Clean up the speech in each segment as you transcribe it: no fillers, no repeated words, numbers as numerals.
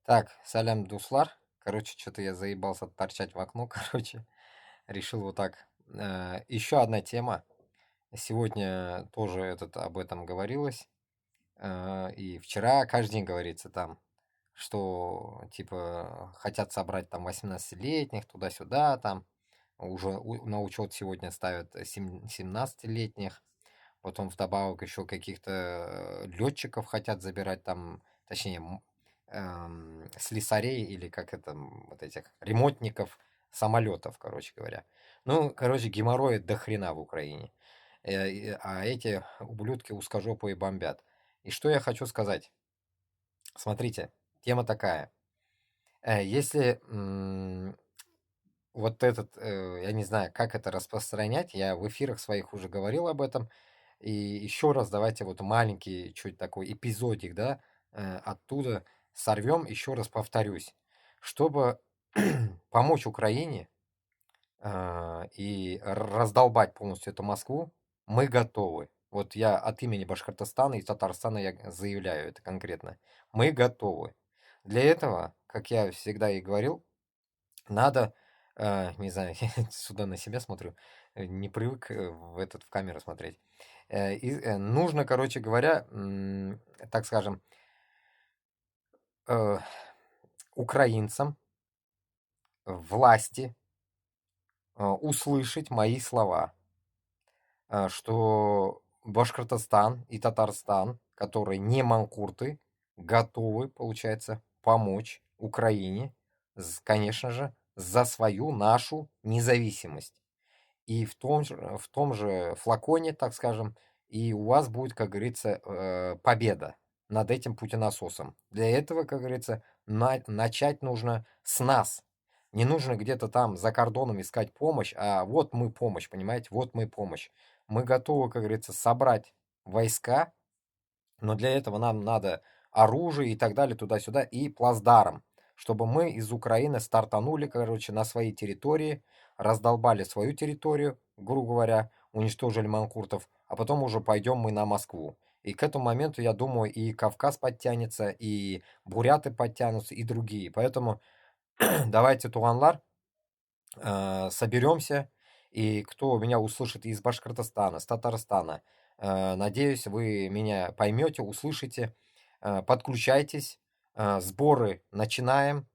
Так, салям, дуслар. Короче, что-то я заебался торчать в окно, короче. Решил вот так. Еще одна тема. Сегодня тоже об этом говорилось. И вчера каждый день говорится там, что типа хотят собрать там 18-летних туда-сюда, там уже на учет сегодня ставят 17-летних. Потом вдобавок еще каких-то летчиков хотят забирать там, точнее, слесарей или как это, вот этих ремонтников самолетов, короче говоря. Ну, короче, геморроя до хрена в Украине. А эти ублюдки узкожопые бомбят. И что я хочу сказать? Смотрите, тема такая. Если вот я не знаю, как это распространять, я в эфирах своих уже говорил об этом, и еще раз давайте вот маленький чуть такой эпизодик, да, оттуда сорвем, еще раз повторюсь. Чтобы помочь Украине и раздолбать полностью эту Москву, мы готовы. Вот я от имени Башкортостана и Татарстана я заявляю это конкретно. Мы готовы. Для этого, как я всегда и говорил, надо, не знаю, я сюда на себя смотрю, не привык в камеру смотреть. Нужно, короче говоря, так скажем, э, украинцам, власти услышать мои слова, что Башкортостан и Татарстан, которые не манкурты, готовы, получается, помочь Украине, конечно же, за свою нашу независимость. И в том же флаконе, так скажем, и у вас будет, как говорится, победа над этим путинососом. Для этого, как говорится, начать нужно с нас. Не нужно где-то там за кордоном искать помощь, а вот мы помощь, понимаете, вот мы помощь. Мы готовы, как говорится, собрать войска, но для этого нам надо оружие и так далее, туда-сюда, и плацдарм, чтобы мы из Украины стартанули, короче, на своей территории, раздолбали свою территорию, грубо говоря, уничтожили манкуртов, а потом уже пойдем мы на Москву. И к этому моменту, я думаю, и Кавказ подтянется, и буряты подтянутся, и другие. Поэтому давайте, туганлар, соберемся, и кто меня услышит из Башкортостана, с Татарстана, надеюсь, вы меня поймете, услышите, подключайтесь, сборы начинаем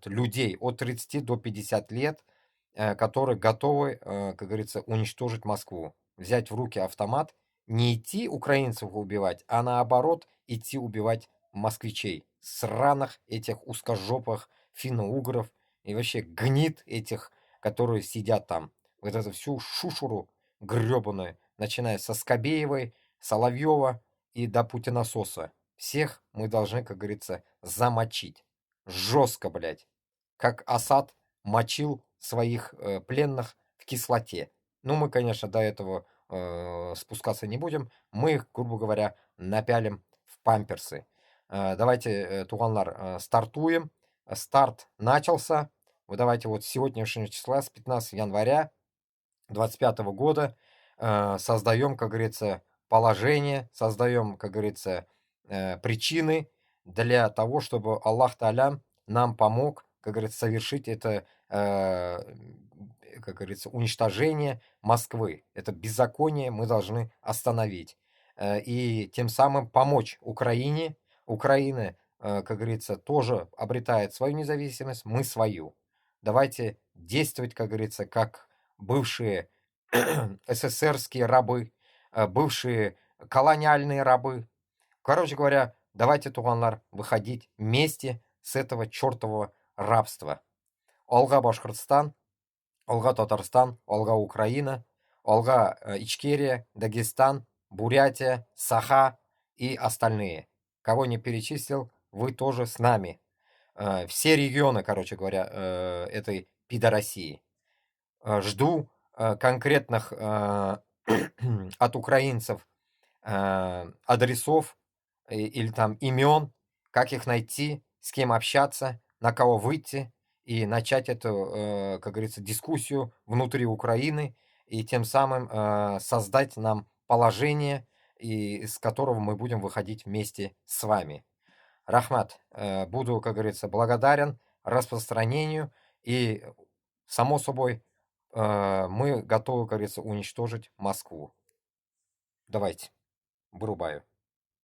людей от 30 до 50 лет, которые готовы, как говорится, уничтожить Москву, взять в руки автомат, не идти украинцев убивать, а наоборот идти убивать москвичей, сраных этих узкожопых финно-угров, и вообще гнид этих, которые сидят там. Вот эту всю шушуру гребаную, начиная со Скобеевой, Соловьева и до Путинососа. Всех мы должны, как говорится, замочить. Жестко, блядь. Как Асад мочил своих пленных в кислоте. Ну, мы, конечно, до этого спускаться не будем. Мы их, грубо говоря, напялим в памперсы. Давайте, Туганлар, стартуем. Старт начался. Вот давайте вот с сегодняшнего числа, с 15 января 25 года, создаем, как говорится, положение, создаем, как говорится, причины для того, чтобы Аллах Та'аля нам помог, как говорится, совершить это, как говорится, уничтожение Москвы. Это беззаконие мы должны остановить. И тем самым помочь Украине. Украина, как говорится, тоже обретает свою независимость, мы свою. Давайте действовать, как говорится, как бывшие СССРские рабы, бывшие колониальные рабы. Короче говоря, давайте, туганлар, выходить вместе с этого чертового рабства. Олга Башкортостан, Олга Татарстан, Олга Украина, Олга Ичкерия, Дагестан, Бурятия, Саха и остальные. Кого не перечислил, вы тоже с нами. Все регионы, короче говоря, этой пидорасии. Жду конкретных от украинцев адресов или там имен, как их найти, с кем общаться, на кого выйти и начать эту, как говорится, дискуссию внутри Украины и тем самым создать нам положение, из которого мы будем выходить вместе с вами. Рахмат. Буду, как говорится, благодарен распространению. И, само собой, мы готовы, как говорится, уничтожить Москву. Давайте, вырубаю.